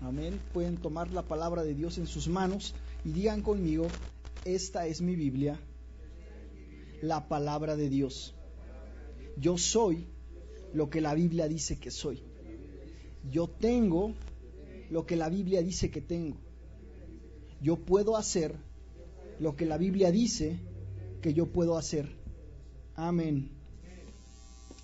Amén. Pueden tomar la palabra de Dios en sus manos y digan conmigo: esta es mi Biblia, la palabra de Dios. Yo soy lo que la Biblia dice que soy. Yo tengo lo que la Biblia dice que tengo. Yo puedo hacer lo que la Biblia dice que yo puedo hacer. Amén.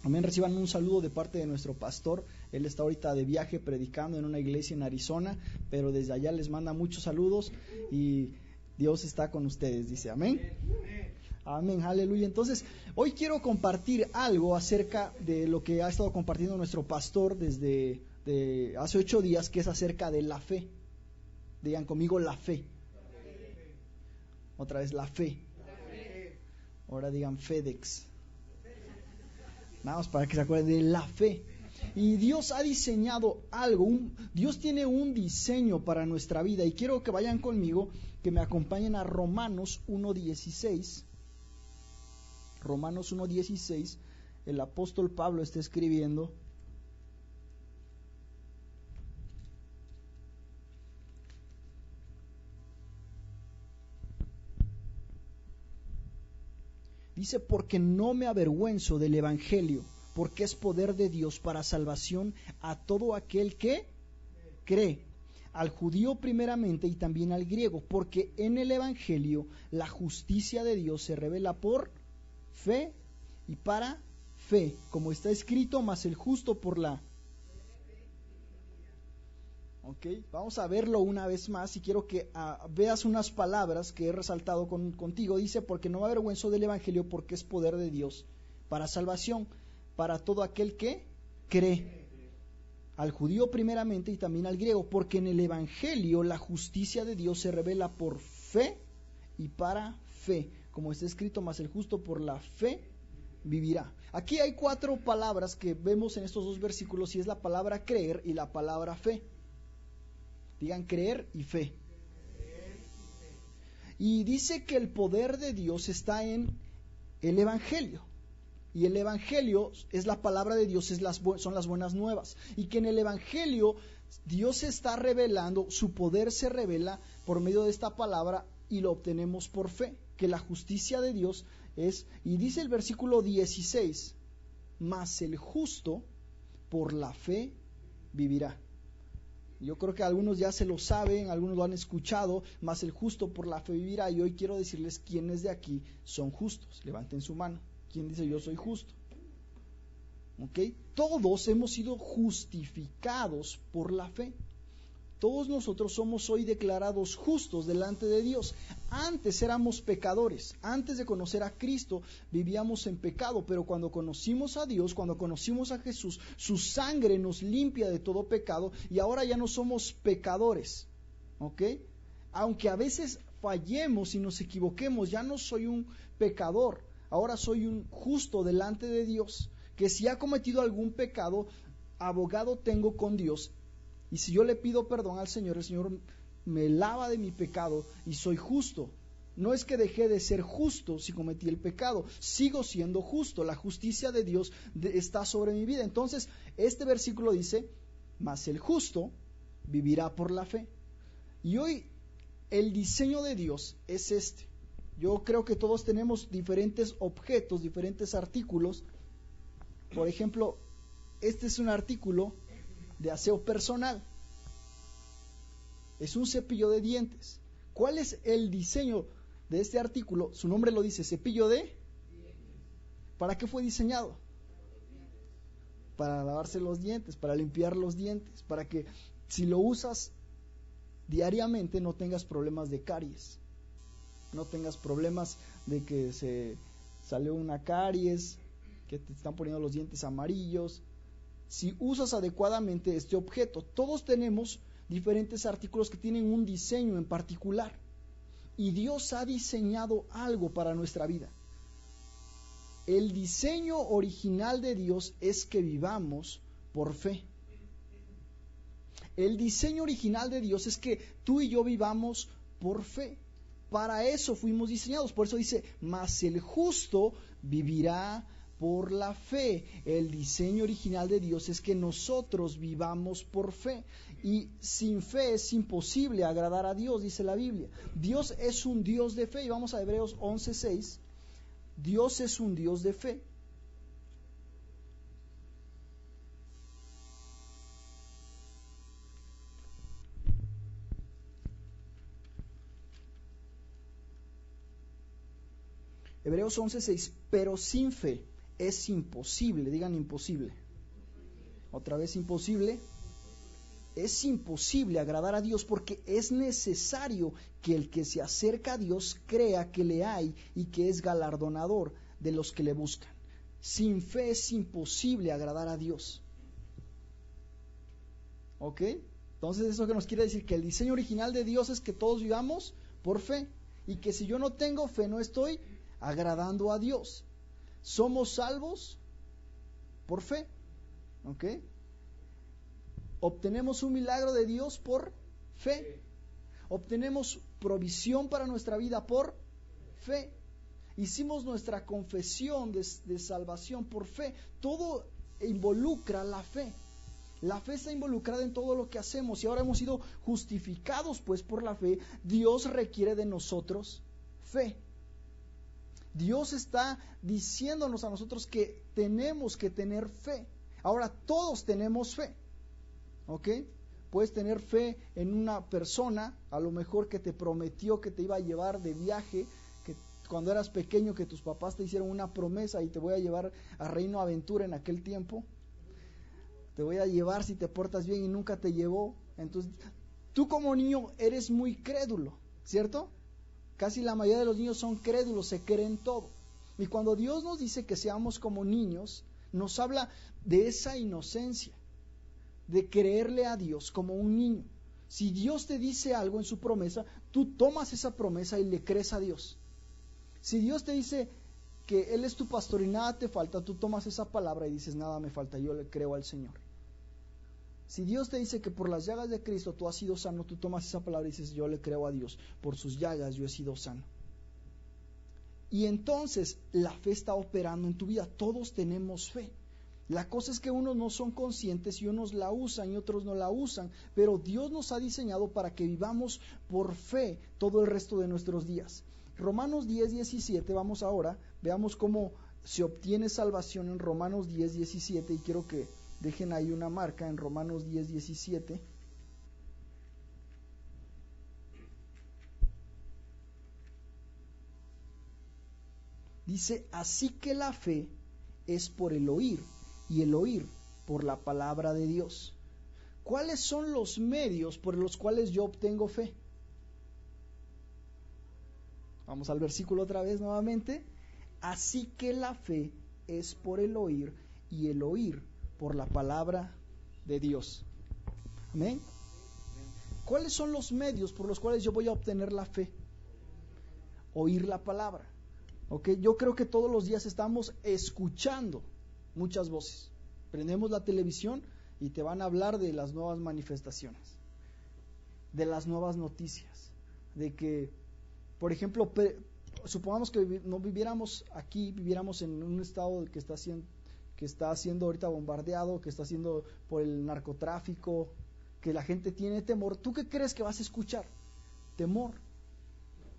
Amén. Reciban un saludo de parte de nuestro pastor. Él está ahorita de viaje predicando en una iglesia en Arizona, pero desde allá les manda muchos saludos y Dios está con ustedes, dice. Amén. Amén, aleluya. Entonces, hoy quiero compartir algo acerca de lo que ha estado compartiendo nuestro pastor desde hace 8 días, que es acerca de la fe. Digan conmigo: la fe. Otra vez: la fe. Ahora digan: FedEx. Nada más para que se acuerden de la fe. Y Dios ha diseñado algo, Dios tiene un diseño para nuestra vida. Y quiero que vayan conmigo, que me acompañen a Romanos 1:16. Romanos 1:16, el apóstol Pablo está escribiendo. Dice: porque no me avergüenzo del evangelio, porque es poder de Dios para salvación a todo aquel que cree, al judío primeramente y también al griego, porque en el evangelio la justicia de Dios se revela por fe y para fe, como está escrito: mas el justo por la... Ok, vamos a verlo una vez más y quiero que veas unas palabras que he resaltado contigo. Dice: porque no me avergüenzo del evangelio, porque es poder de Dios para salvación para todo aquel que cree, al judío primeramente y también al griego, porque en el evangelio la justicia de Dios se revela por fe y para fe, como está escrito: mas el justo por la fe vivirá. Aquí hay 4 palabras que vemos en estos 2 versículos, y es la palabra creer y la palabra fe. Digan: creer y fe. Y dice que el poder de Dios está en el evangelio. Y el evangelio es la palabra de Dios, son las buenas nuevas. Y que en el evangelio Dios se está revelando, su poder se revela por medio de esta palabra y lo obtenemos por fe. Que la justicia de Dios es, y dice el versículo 16: mas el justo por la fe vivirá. Yo creo que algunos ya se lo saben, algunos lo han escuchado: mas el justo por la fe vivirá. Y hoy quiero decirles quiénes de aquí son justos. Levanten su mano. ¿Quién dice: yo soy justo? ¿Ok? Todos hemos sido justificados por la fe. Todos nosotros somos hoy declarados justos delante de Dios. Antes éramos pecadores. Antes de conocer a Cristo vivíamos en pecado, pero cuando conocimos a Dios, cuando conocimos a Jesús, su sangre nos limpia de todo pecado y ahora ya no somos pecadores. ¿Ok? Aunque a veces fallemos y nos equivoquemos, ya no soy un pecador. Ahora soy un justo delante de Dios, que si ha cometido algún pecado, abogado tengo con Dios. Y si yo le pido perdón al Señor, el Señor me lava de mi pecado y soy justo. No es que dejé de ser justo si cometí el pecado, sigo siendo justo. La justicia de Dios está sobre mi vida. Entonces, este versículo dice: mas el justo vivirá por la fe. Y hoy el diseño de Dios es este. Yo creo que todos tenemos diferentes objetos, diferentes artículos. Por ejemplo, este es un artículo de aseo personal. Es un cepillo de dientes. ¿Cuál es el diseño de este artículo? Su nombre lo dice: cepillo de... ¿Para qué fue diseñado? Para lavarse los dientes, para limpiar los dientes, para que si lo usas diariamente no tengas problemas de caries, no tengas problemas de que se salió una caries, que te están poniendo los dientes amarillos. Si usas adecuadamente este objeto, todos tenemos diferentes artículos que tienen un diseño en particular, y Dios ha diseñado algo para nuestra vida. El diseño original de Dios es que vivamos por fe. El diseño original de Dios es que tú y yo vivamos por fe. Para eso fuimos diseñados. Por eso dice: mas el justo vivirá por la fe. El diseño original de Dios es que nosotros vivamos por fe. Y sin fe es imposible agradar a Dios, dice la Biblia. Dios es un Dios de fe. Y vamos a Hebreos 11:6. Dios es un Dios de fe. Hebreos 11:6, pero sin fe es imposible, digan imposible. Otra vez imposible. Es imposible agradar a Dios porque es necesario que el que se acerca a Dios crea que le hay y que es galardonador de los que le buscan. Sin fe es imposible agradar a Dios. ¿Ok? Entonces eso que nos quiere decir que el diseño original de Dios es que todos vivamos por fe y que si yo no tengo fe no estoy agradando a Dios. Somos salvos por fe. ¿Ok? Obtenemos un milagro de Dios por fe. Obtenemos provisión para nuestra vida por fe. Hicimos nuestra confesión de salvación por fe. Todo involucra la fe. La fe está involucrada en todo lo que hacemos y ahora hemos sido justificados pues por la fe. Dios requiere de nosotros fe. Dios está diciéndonos a nosotros que tenemos que tener fe. Ahora todos tenemos fe. ¿Ok? Puedes tener fe en una persona, a lo mejor que te prometió que te iba a llevar de viaje, que cuando eras pequeño que tus papás te hicieron una promesa y te voy a llevar a Reino Aventura en aquel tiempo. Te voy a llevar si te portas bien y nunca te llevó. Entonces, tú como niño eres muy crédulo, ¿cierto? Casi la mayoría de los niños son crédulos, se creen todo. Y cuando Dios nos dice que seamos como niños, nos habla de esa inocencia, de creerle a Dios como un niño. Si Dios te dice algo en su promesa, tú tomas esa promesa y le crees a Dios. Si Dios te dice que Él es tu pastor y nada te falta, tú tomas esa palabra y dices, nada me falta, yo le creo al Señor. Si Dios te dice que por las llagas de Cristo tú has sido sano, tú tomas esa palabra y dices, yo le creo a Dios, por sus llagas yo he sido sano. Y entonces la fe está operando en tu vida, todos tenemos fe. La cosa es que unos no son conscientes y unos la usan y otros no la usan, pero Dios nos ha diseñado para que vivamos por fe todo el resto de nuestros días. Romanos 10:17, vamos ahora, veamos cómo se obtiene salvación en Romanos 10:17 y quiero que dejen ahí una marca en Romanos 10:17. Dice, así que la fe es por el oír y el oír por la palabra de Dios. ¿Cuáles son los medios por los cuales yo obtengo fe? Vamos al versículo otra vez nuevamente. Así que la fe es por el oír y el oír por la palabra de Dios. Amén. ¿Cuáles son los medios por los cuales yo voy a obtener la fe? Oír la palabra. ¿Ok? Yo creo que todos los días estamos escuchando muchas voces. Prendemos la televisión y te van a hablar de las nuevas manifestaciones, de las nuevas noticias, de que, por ejemplo, supongamos que no viviéramos aquí, viviéramos en un estado que está siendo ahorita bombardeado, que está siendo por el narcotráfico, que la gente tiene temor. ¿Tú qué crees que vas a escuchar? Temor.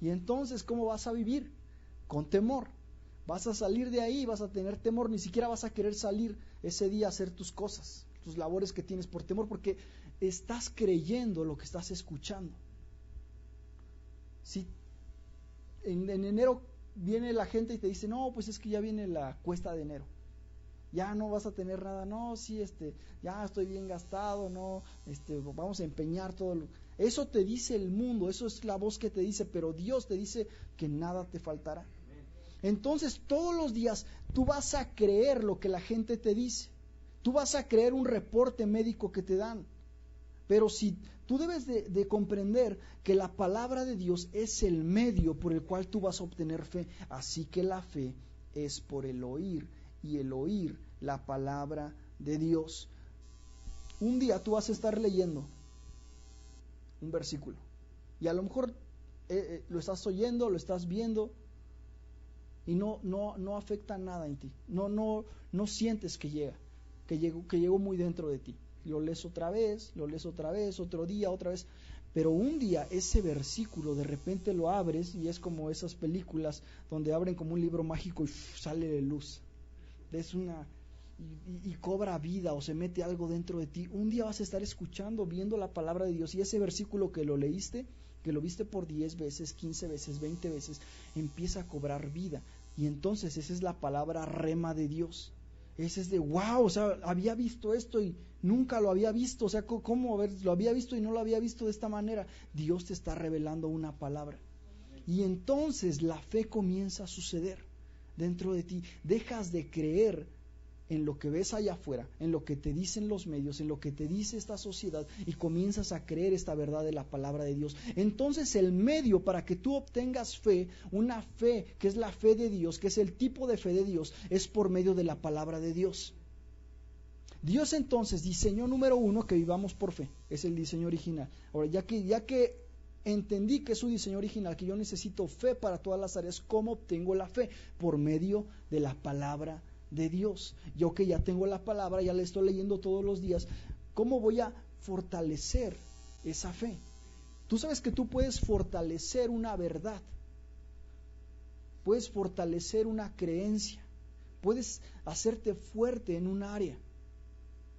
Y entonces, ¿cómo vas a vivir? Con temor. Vas a salir de ahí, vas a tener temor, ni siquiera vas a querer salir ese día a hacer tus cosas, tus labores que tienes por temor, porque estás creyendo lo que estás escuchando. Si en enero viene la gente y te dice, no, pues es que ya viene la cuesta de enero, ya no vas a tener nada, no, sí, ya estoy bien gastado, no, vamos a empeñar todo eso te dice el mundo, eso es la voz que te dice, pero Dios te dice que nada te faltará. Entonces todos los días tú vas a creer lo que la gente te dice, tú vas a creer un reporte médico que te dan, pero si tú debes de comprender que la palabra de Dios es el medio por el cual tú vas a obtener fe, así que la fe es por el oír y el oír la palabra de Dios. Un día tú vas a estar leyendo un versículo y a lo mejor lo estás oyendo, lo estás viendo y no afecta nada en ti. No sientes que llegó muy dentro de ti. Lo lees otra vez, otro día, otra vez. Pero un día ese versículo de repente lo abres y es como esas películas donde abren como un libro mágico y sale de luz. Es y cobra vida o se mete algo dentro de ti. Un día vas a estar escuchando, viendo la palabra de Dios y ese versículo que lo leíste, que lo viste por 10 veces, 15 veces, 20 veces, empieza a cobrar vida. Y entonces esa es la palabra rema de Dios. Ese es de wow, o sea, había visto esto y nunca lo había visto, o sea, ¿cómo? A ver, lo había visto y no lo había visto de esta manera. Dios te está revelando una palabra. Y entonces la fe comienza a suceder dentro de ti. Dejas de creer en lo que ves allá afuera, en lo que te dicen los medios, en lo que te dice esta sociedad, y comienzas a creer esta verdad de la palabra de Dios. Entonces el medio para que tú obtengas fe, una fe que es la fe de Dios, que es el tipo de fe de Dios, es por medio de la palabra de Dios. Dios entonces diseñó, número 1, que vivamos por fe, es el diseño original. Ahora, ya que entendí que es su diseño original, que yo necesito fe para todas las áreas, ¿cómo obtengo la fe? Por medio de la palabra de Dios. Yo que ya tengo la palabra, ya la estoy leyendo todos los días, ¿cómo voy a fortalecer esa fe? Tú sabes que tú puedes fortalecer una verdad, puedes fortalecer una creencia, puedes hacerte fuerte en un área.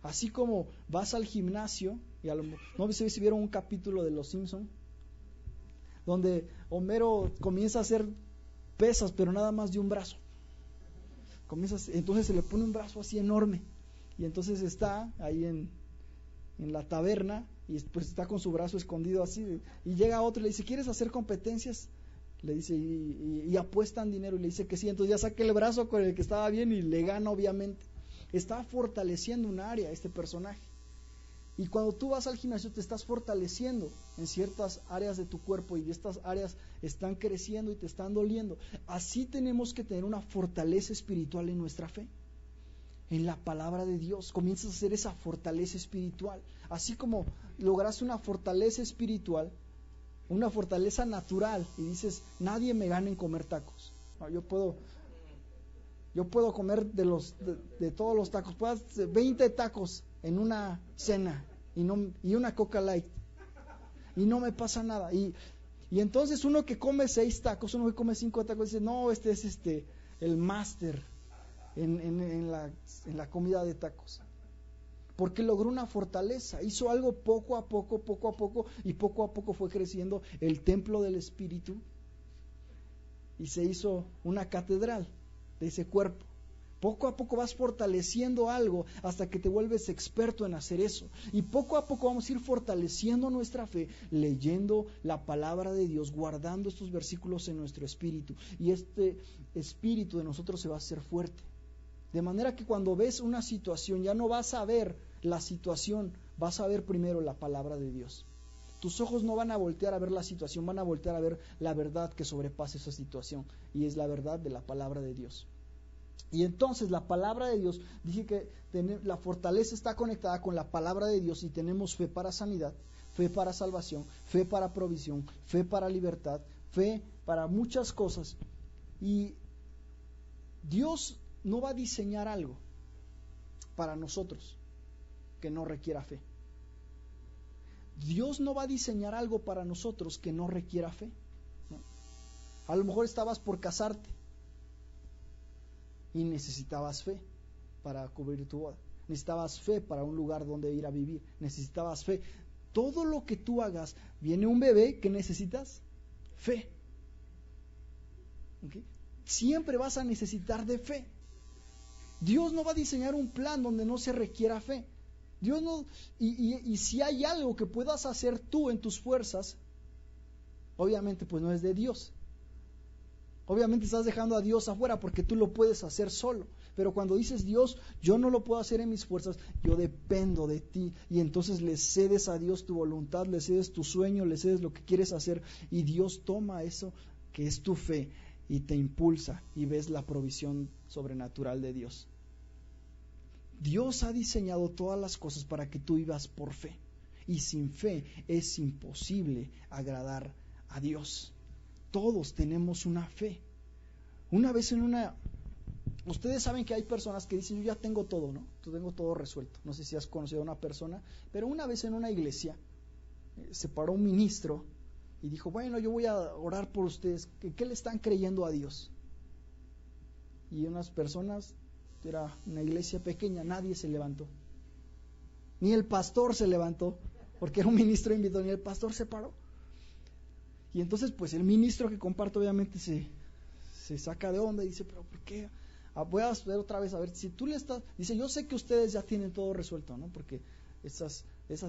Así como vas al gimnasio, y no sé si vieron un capítulo de Los Simpson, donde Homero comienza a hacer pesas, pero nada más de un brazo. Entonces se le pone un brazo así enorme, y entonces está ahí en la taberna, y pues está con su brazo escondido así, y llega otro y le dice, ¿quieres hacer competencias? Le dice, y apuestan dinero, y le dice que sí. Entonces ya saca el brazo con el que estaba bien y le gana, obviamente. Está fortaleciendo un área este personaje. Y cuando tú vas al gimnasio te estás fortaleciendo en ciertas áreas de tu cuerpo, y estas áreas están creciendo y te están doliendo. Así tenemos que tener una fortaleza espiritual en nuestra fe. En la palabra de Dios comienzas a hacer esa fortaleza espiritual. Así como lograste una fortaleza espiritual, una fortaleza natural, y dices, nadie me gana en comer tacos. No, yo puedo comer de todos los tacos, puedo hacer 20 tacos en una cena y una Coca Light, y no me pasa nada. Y entonces uno que come 6 tacos, uno que come 5 tacos, dice, no, este es el máster en la comida de tacos, porque logró una fortaleza, hizo algo poco a poco, y poco a poco fue creciendo el templo del Espíritu, y se hizo una catedral de ese cuerpo. Poco a poco vas fortaleciendo algo hasta que te vuelves experto en hacer eso. Y poco a poco vamos a ir fortaleciendo nuestra fe, leyendo la palabra de Dios, guardando estos versículos en nuestro espíritu. Y este espíritu de nosotros se va a hacer fuerte. De manera que cuando ves una situación, ya no vas a ver la situación, vas a ver primero la palabra de Dios. Tus ojos no van a voltear a ver la situación, van a voltear a ver la verdad que sobrepasa esa situación. Y es la verdad de la palabra de Dios. Y entonces la palabra de Dios, dije que la fortaleza está conectada con la palabra de Dios, y tenemos fe para sanidad, fe para salvación, fe para provisión, fe para libertad, fe para muchas cosas. Y Dios no va a diseñar algo para nosotros que no requiera fe. Dios no va a diseñar algo para nosotros que no requiera fe, ¿no? A lo mejor estabas por casarte y necesitabas fe para cubrir tu boda, necesitabas fe para un lugar donde ir a vivir, necesitabas fe. Todo lo que tú hagas, viene un bebé, ¿qué necesitas? Fe. ¿Okay? Siempre vas a necesitar de fe. Dios no va a diseñar un plan donde no se requiera fe. Dios no, y si hay algo que puedas hacer tú en tus fuerzas, obviamente pues no es de Dios. Obviamente estás dejando a Dios afuera porque tú lo puedes hacer solo. Pero cuando dices, Dios, yo no lo puedo hacer en mis fuerzas, yo dependo de ti. Y entonces le cedes a Dios tu voluntad, le cedes tu sueño, le cedes lo que quieres hacer. Y Dios toma eso que es tu fe y te impulsa, y ves la provisión sobrenatural de Dios. Dios ha diseñado todas las cosas para que tú vivas por fe. Y sin fe es imposible agradar a Dios. Todos tenemos una fe. Una vez ustedes saben que hay personas que dicen, yo ya tengo todo, ¿no? Yo tengo todo resuelto. No sé si has conocido a una persona, pero una vez en una iglesia se paró un ministro y dijo, bueno, yo voy a orar por ustedes. ¿Qué le están creyendo a Dios? Y unas personas, era una iglesia pequeña, nadie se levantó. Ni el pastor se levantó, porque era un ministro invitado, ni el pastor se paró. Y entonces, pues el ministro que comparte obviamente se saca de onda y dice, pero ¿por qué? Voy a ver otra vez, a ver, si tú le estás, dice, yo sé que ustedes ya tienen todo resuelto, ¿no? Porque esas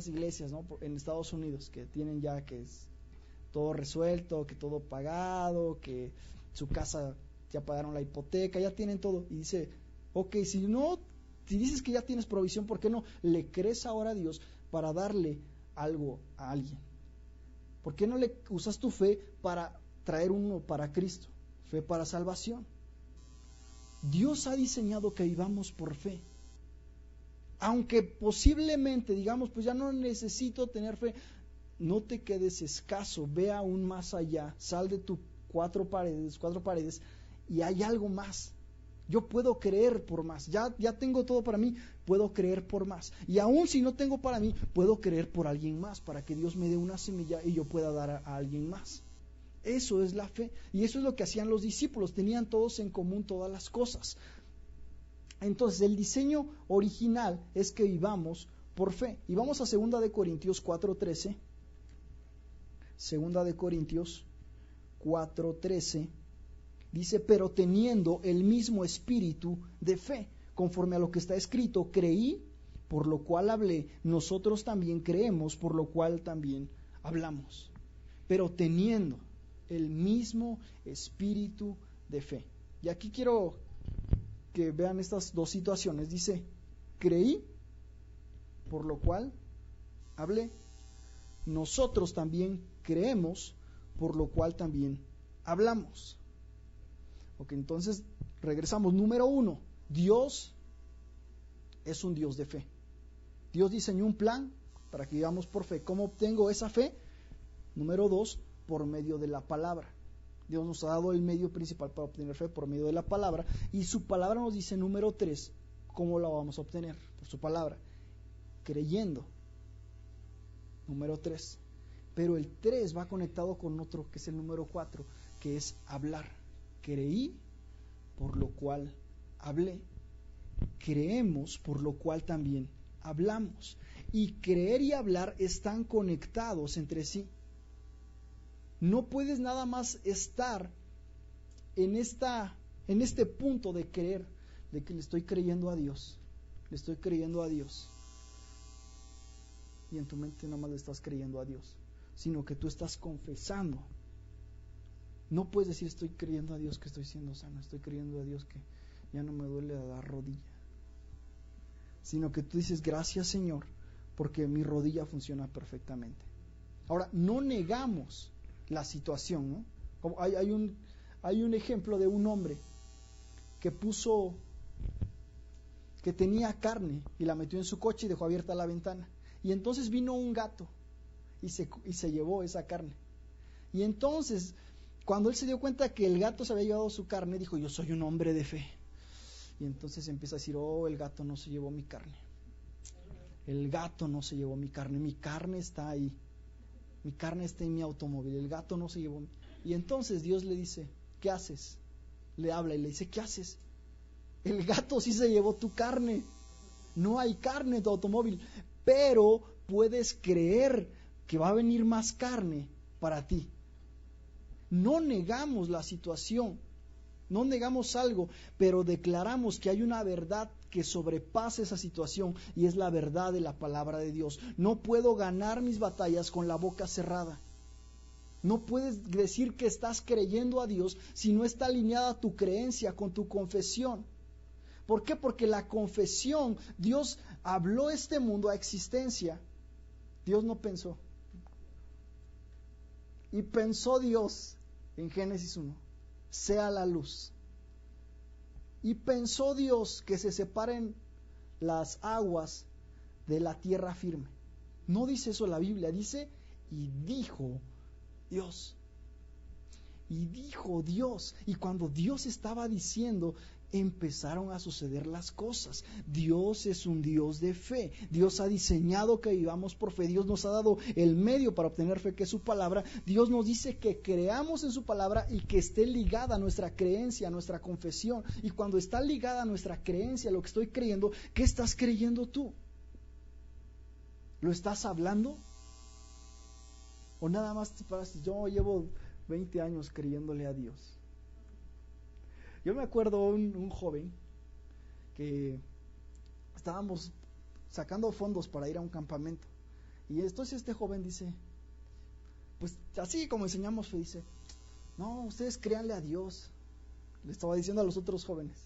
iglesias, ¿no? En Estados Unidos, que tienen ya que es todo resuelto, que todo pagado, que su casa ya pagaron la hipoteca, ya tienen todo. Y dice, ok, si dices que ya tienes provisión, ¿por qué no le crees ahora a Dios para darle algo a alguien? ¿Por qué no le usas tu fe para traer uno para Cristo? Fe para salvación. Dios ha diseñado que vivamos por fe. Aunque posiblemente digamos, pues ya no necesito tener fe, no te quedes escaso, ve aún más allá, sal de tus cuatro paredes y hay algo más. Yo puedo creer por más, ya tengo todo para mí, puedo creer por más. Y aún si no tengo para mí, puedo creer por alguien más, para que Dios me dé una semilla y yo pueda dar a alguien más. Eso es la fe, y eso es lo que hacían los discípulos, tenían todos en común todas las cosas. Entonces el diseño original es que vivamos por fe. Y vamos a 2 de Corintios 4:13. 2 de Corintios 4:13 dice, pero teniendo el mismo espíritu de fe, conforme a lo que está escrito, creí, por lo cual hablé, nosotros también creemos, por lo cual también hablamos. Pero teniendo el mismo espíritu de fe. Y aquí quiero que vean estas dos situaciones. Dice, creí, por lo cual hablé. Nosotros también creemos, por lo cual también hablamos. Ok, entonces regresamos. Número 1, Dios es un Dios de fe. Dios diseñó un plan para que vivamos por fe. ¿Cómo obtengo esa fe? Número 2, por medio de la palabra. Dios nos ha dado el medio principal para obtener fe por medio de la palabra, y su palabra nos dice, número 3, ¿cómo la vamos a obtener? Por su palabra, creyendo. Número 3. Pero el 3 va conectado con otro, que es el número 4, que es hablar. Creí, por lo cual hablé. Creemos, por lo cual también hablamos. Y creer y hablar están conectados entre sí. No puedes nada más estar en este punto de creer, de que le estoy creyendo a Dios, y en tu mente nada más le estás creyendo a Dios, sino que tú estás confesando. No puedes decir, estoy creyendo a Dios que estoy siendo sano, estoy creyendo a Dios que ya no me duele la rodilla, sino que tú dices, gracias Señor, porque mi rodilla funciona perfectamente. Ahora, no negamos la situación, ¿no? Como hay un ejemplo de un hombre que tenía carne y la metió en su coche y dejó abierta la ventana, y entonces vino un gato y se llevó esa carne. Y entonces, cuando él se dio cuenta que el gato se había llevado su carne, dijo, yo soy un hombre de fe. Y entonces empieza a decir, el gato no se llevó mi carne, el gato no se llevó mi carne está ahí, mi carne está en mi automóvil, el gato no se llevó. Y entonces Dios le dice, ¿qué haces? Le habla y le dice, ¿qué haces? El gato sí se llevó tu carne, no hay carne en tu automóvil, pero puedes creer que va a venir más carne para ti. No negamos la situación, no negamos algo, pero declaramos que hay una verdad que sobrepasa esa situación, y es la verdad de la palabra de Dios. No puedo ganar mis batallas con la boca cerrada. No puedes decir que estás creyendo a Dios si no está alineada tu creencia con tu confesión. ¿Por qué? Porque la confesión, Dios habló este mundo a existencia. Dios no pensó. Y pensó Dios en Génesis 1, sea la luz. Y pensó Dios que se separen las aguas de la tierra firme. No dice eso la Biblia, dice, y dijo Dios. y dijo Dios. Y cuando Dios estaba diciendo, empezaron a suceder las cosas. Dios es un Dios de fe. Dios ha diseñado que vivamos por fe. Dios nos ha dado el medio para obtener fe, que es su palabra. Dios nos dice que creamos en su palabra y que esté ligada a nuestra creencia, a nuestra confesión. Y cuando está ligada a nuestra creencia, lo que estoy creyendo, ¿qué estás creyendo tú? ¿Lo estás hablando? ¿O nada más te paras? Yo llevo 20 años creyéndole a Dios. Yo me acuerdo un joven que estábamos sacando fondos para ir a un campamento. Y entonces este joven dice, pues así como enseñamos fe, dice, no, ustedes créanle a Dios. Le estaba diciendo a los otros jóvenes,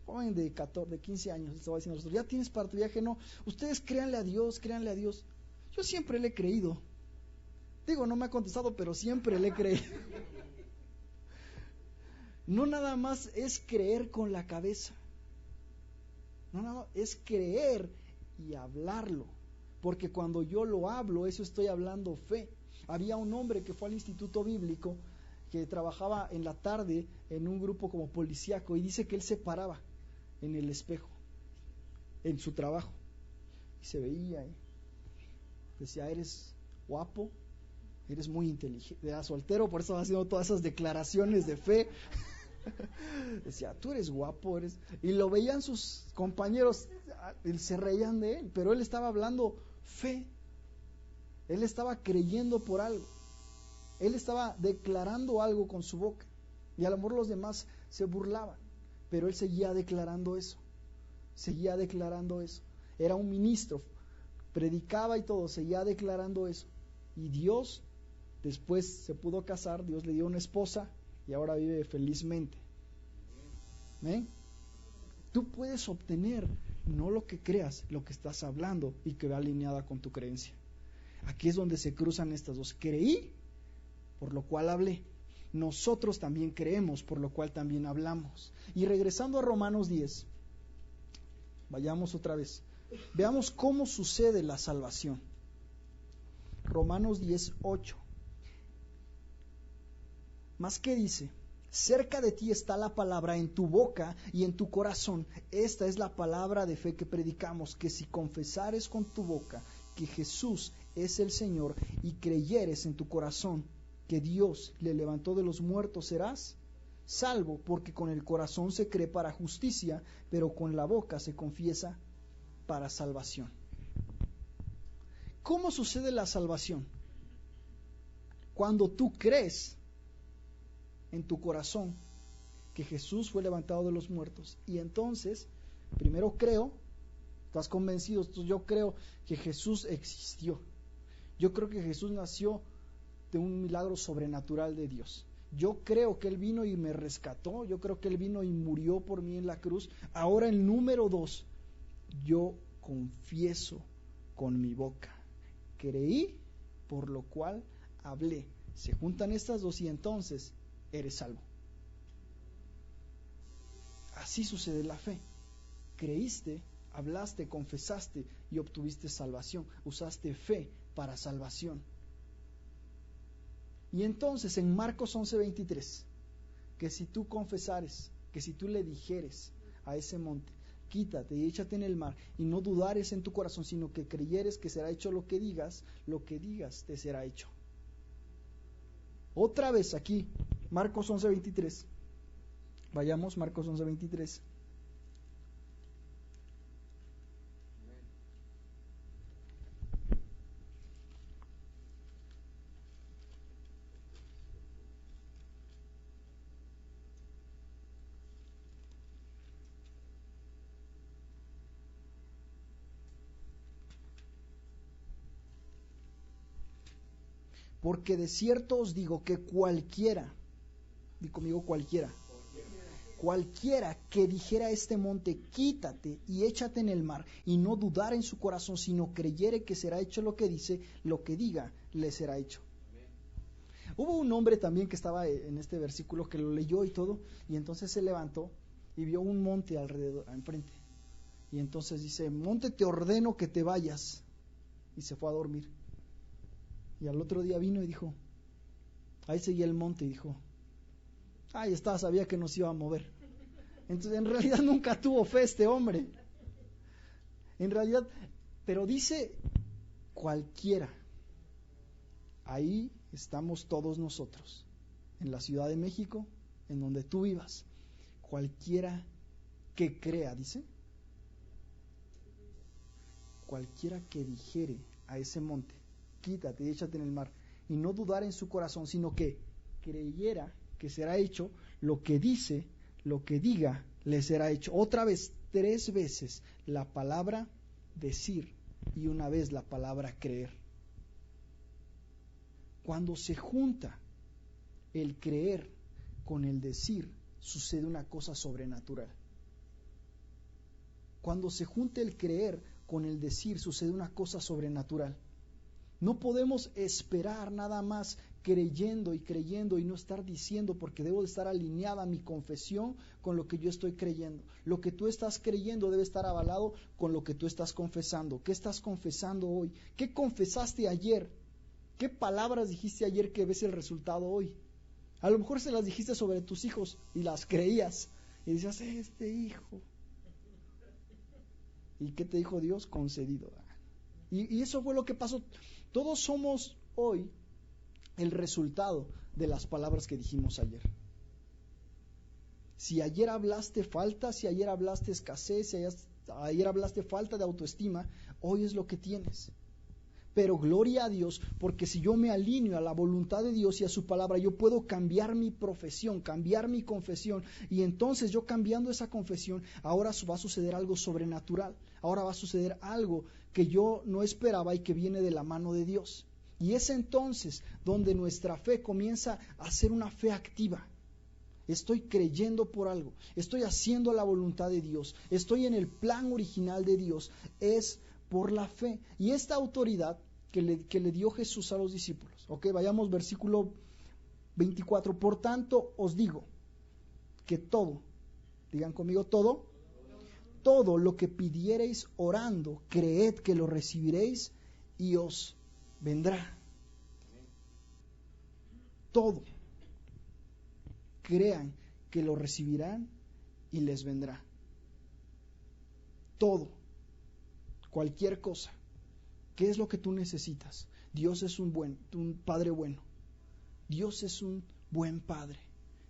joven de 15 años, le estaba diciendo a los otros, ya tienes para tu viaje, no, ustedes créanle a Dios, créanle a Dios. Yo siempre le he creído. Digo, no me ha contestado, pero siempre le he creído. No nada más es creer con la cabeza. No nada más es creer y hablarlo. Porque cuando yo lo hablo, eso estoy hablando fe. Había un hombre que fue al instituto bíblico, que trabajaba en la tarde en un grupo como policíaco, y dice que él se paraba en el espejo, en su trabajo, y se veía, decía, eres guapo, eres muy inteligente, era soltero, por eso estaba haciendo todas esas declaraciones de fe. Decía, tú eres guapo, eres... Y lo veían sus compañeros, se reían de él, pero él estaba hablando fe. Él estaba creyendo por algo. Él estaba declarando algo con su boca. Y a lo mejor los demás se burlaban, pero él seguía declarando eso. Seguía declarando eso. Era un ministro, predicaba y todo, seguía declarando eso. Y Dios después se pudo casar, Dios le dio una esposa y ahora vive felizmente. ¿Ven? Tú puedes obtener no lo que creas, lo que estás hablando y que va alineada con tu creencia. Aquí es donde se cruzan estas dos. Creí, por lo cual hablé. Nosotros también creemos, por lo cual también hablamos. Y regresando a Romanos 10, vayamos otra vez. Veamos cómo sucede la salvación. Romanos 10, 8. Más que dice, cerca de ti está la palabra en tu boca y en tu corazón. Esta es la palabra de fe que predicamos, que si confesares con tu boca que Jesús es el Señor y creyeres en tu corazón que Dios le levantó de los muertos, serás salvo, porque con el corazón se cree para justicia, pero con la boca se confiesa para salvación. ¿Cómo sucede la salvación? Cuando tú crees en tu corazón que Jesús fue levantado de los muertos, y entonces primero creo, estás convencido, yo creo que Jesús existió, yo creo que Jesús nació de un milagro sobrenatural de Dios, yo creo que Él vino y me rescató, yo creo que Él vino y murió por mí en la cruz. Ahora el número 2, yo confieso con mi boca, creí, por lo cual hablé. Se juntan estas dos y entonces eres salvo. Así sucede la fe. Creíste, hablaste, confesaste y obtuviste salvación. Usaste fe para salvación. Y entonces en Marcos 11:23, que si tú confesares, que si tú le dijeres a ese monte, quítate y échate en el mar, y no dudares en tu corazón, sino que creyeres que será hecho lo que digas te será hecho. Otra vez aquí, Marcos 11:23. Vayamos, Marcos 11:23. Porque de cierto os digo que cualquiera, di conmigo cualquiera que dijera a este monte, quítate y échate en el mar, y no dudara en su corazón, sino creyere que será hecho lo que dice, lo que diga, le será hecho. Hubo un hombre también que estaba en este versículo que lo leyó y todo, y entonces se levantó y vio un monte alrededor, enfrente. Y entonces dice, monte, te ordeno que te vayas. Y se fue a dormir. Y al otro día vino y dijo, ahí seguía el monte y dijo, Ahí está, sabía que nos iba a mover. Entonces, en realidad nunca tuvo fe este hombre. En realidad, pero dice cualquiera. Ahí estamos todos nosotros, en la Ciudad de México, en donde tú vivas. Cualquiera que crea, dice. Cualquiera que dijere a ese monte, quítate y échate en el mar, y no dudar en su corazón, sino que creyera que será hecho lo que dice, lo que diga, le será hecho. Otra vez, 3 veces la palabra decir y una vez la palabra creer. Cuando se junta el creer con el decir, sucede una cosa sobrenatural. Cuando se junta el creer con el decir, sucede una cosa sobrenatural. No podemos esperar nada más creyendo y no estar diciendo, porque debo de estar alineada mi confesión con lo que yo estoy creyendo. Lo que tú estás creyendo debe estar avalado con lo que tú estás confesando. ¿Qué estás confesando hoy? ¿Qué confesaste ayer? ¿Qué palabras dijiste ayer que ves el resultado hoy? A lo mejor se las dijiste sobre tus hijos y las creías y decías, este hijo. ¿Y qué te dijo Dios? Concedido. Y eso fue lo que pasó. Todos somos hoy el resultado de las palabras que dijimos ayer. Si ayer hablaste falta, si ayer hablaste escasez, si ayer hablaste falta de autoestima, hoy es lo que tienes. Pero gloria a Dios, porque si yo me alineo a la voluntad de Dios y a su palabra, yo puedo cambiar mi profesión, cambiar mi confesión, y entonces yo cambiando esa confesión, ahora va a suceder algo sobrenatural, ahora va a suceder algo que yo no esperaba y que viene de la mano de Dios. Y es entonces donde nuestra fe comienza a ser una fe activa. Estoy creyendo por algo, estoy haciendo la voluntad de Dios, estoy en el plan original de Dios, es por la fe. Y esta autoridad que le dio Jesús a los discípulos. Ok, vayamos versículo 24. Por tanto os digo que todo, digan conmigo todo lo que pidiereis orando, creed que lo recibiréis y os vendrá. Todo. Crean que lo recibirán y les vendrá. Todo. Cualquier cosa. ¿Qué es lo que tú necesitas? Dios es un Padre bueno. Dios es un buen Padre.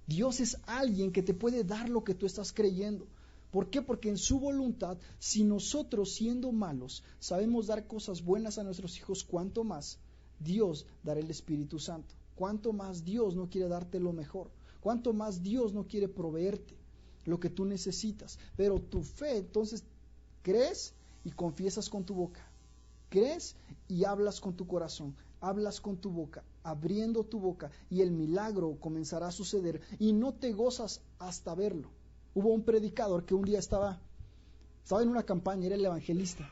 Dios es alguien que te puede dar lo que tú estás creyendo. ¿Por qué? Porque en su voluntad, si nosotros siendo malos sabemos dar cosas buenas a nuestros hijos, ¿cuánto más Dios dará el Espíritu Santo? ¿Cuánto más Dios no quiere darte lo mejor? ¿Cuánto más Dios no quiere proveerte lo que tú necesitas? Pero tu fe, entonces, crees y confiesas con tu boca. Crees y hablas con tu corazón. Hablas con tu boca, abriendo tu boca, y el milagro comenzará a suceder y no te gozas hasta verlo. Hubo un predicador que un día estaba en una campaña, era el evangelista.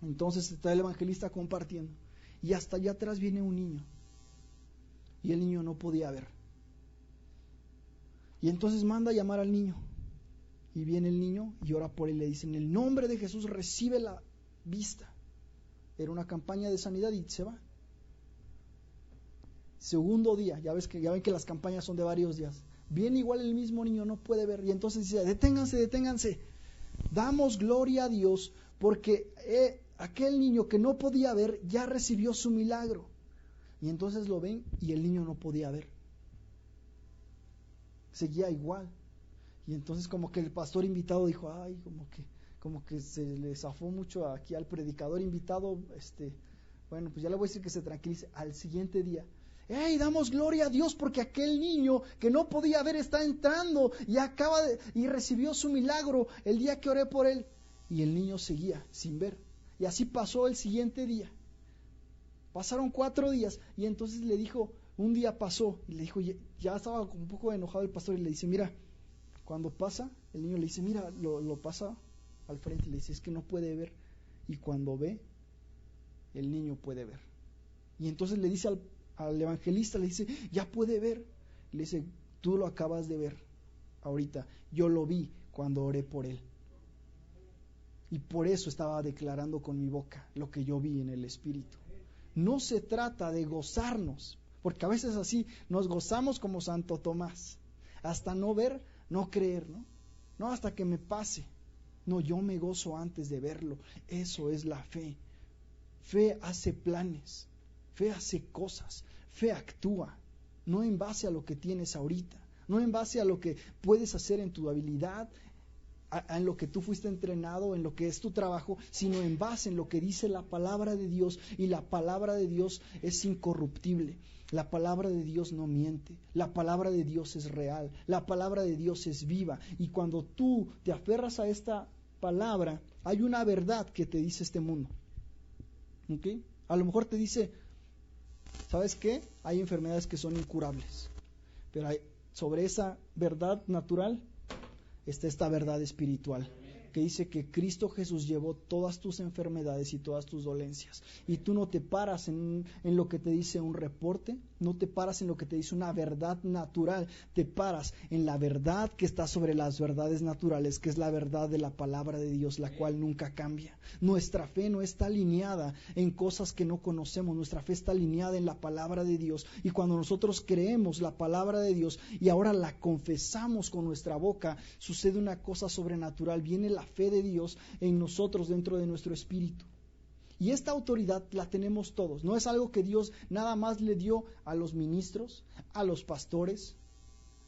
Entonces está el evangelista compartiendo y hasta allá atrás viene un niño y el niño no podía ver. Y entonces manda a llamar al niño. Y viene el niño y ora por él y le dice, en el nombre de Jesús recibe la vista. Era una campaña de sanidad y se va. Segundo día, ya ven que las campañas son de varios días. Viene igual el mismo niño, no puede ver. Y entonces dice, deténganse. Damos gloria a Dios porque aquel niño que no podía ver ya recibió su milagro. Y entonces lo ven y el niño no podía ver. Seguía igual. Y entonces como que el pastor invitado dijo, ay, como que se le zafó mucho aquí al predicador invitado, bueno, pues ya le voy a decir que se tranquilice. Al siguiente día, ¡hey, damos gloria a Dios porque aquel niño que no podía ver está entrando y recibió su milagro el día que oré por él! Y el niño seguía sin ver. Y así pasó el siguiente día. Pasaron 4 días y entonces le dijo, un día pasó y le dijo, ya estaba un poco enojado el pastor y le dice, mira, cuando pasa, el niño le dice, mira, lo pasa al frente y le dice, es que no puede ver. Y cuando ve, el niño puede ver. Y entonces le dice al evangelista, le dice, ya puede ver. Le dice, tú lo acabas de ver ahorita, yo lo vi cuando oré por él. Y por eso estaba declarando con mi boca lo que yo vi en el Espíritu. No se trata de gozarnos, porque a veces así nos gozamos como Santo Tomás. hasta no ver, no creer, ¿no? No hasta que me pase. No, yo me gozo antes de verlo. Eso es la fe. Fe hace planes, fe hace cosas, fe actúa, no en base a lo que tienes ahorita, no en base a lo que puedes hacer en tu habilidad, en lo que tú fuiste entrenado, en lo que es tu trabajo, sino en base en lo que dice la palabra de Dios, y la palabra de Dios es incorruptible. La palabra de Dios no miente, la palabra de Dios es real, la palabra de Dios es viva, y cuando tú te aferras a esta palabra, hay una verdad que te dice este mundo. ¿Okay? A lo mejor te dice, ¿sabes qué? Hay enfermedades que son incurables, pero sobre esa verdad natural está esta verdad espiritual, que dice que Cristo Jesús llevó todas tus enfermedades y todas tus dolencias, y tú no te paras en lo que te dice un reporte, no te paras en lo que te dice una verdad natural, te paras en la verdad que está sobre las verdades naturales, que es la verdad de la palabra de Dios, la cual nunca cambia. Nuestra fe no está alineada en cosas que no conocemos, nuestra fe está alineada en la palabra de Dios, y cuando nosotros creemos la palabra de Dios y ahora la confesamos con nuestra boca, sucede una cosa sobrenatural, viene la fe de Dios en nosotros, dentro de nuestro espíritu. Y esta autoridad la tenemos todos, no es algo que Dios nada más le dio a los ministros, a los pastores,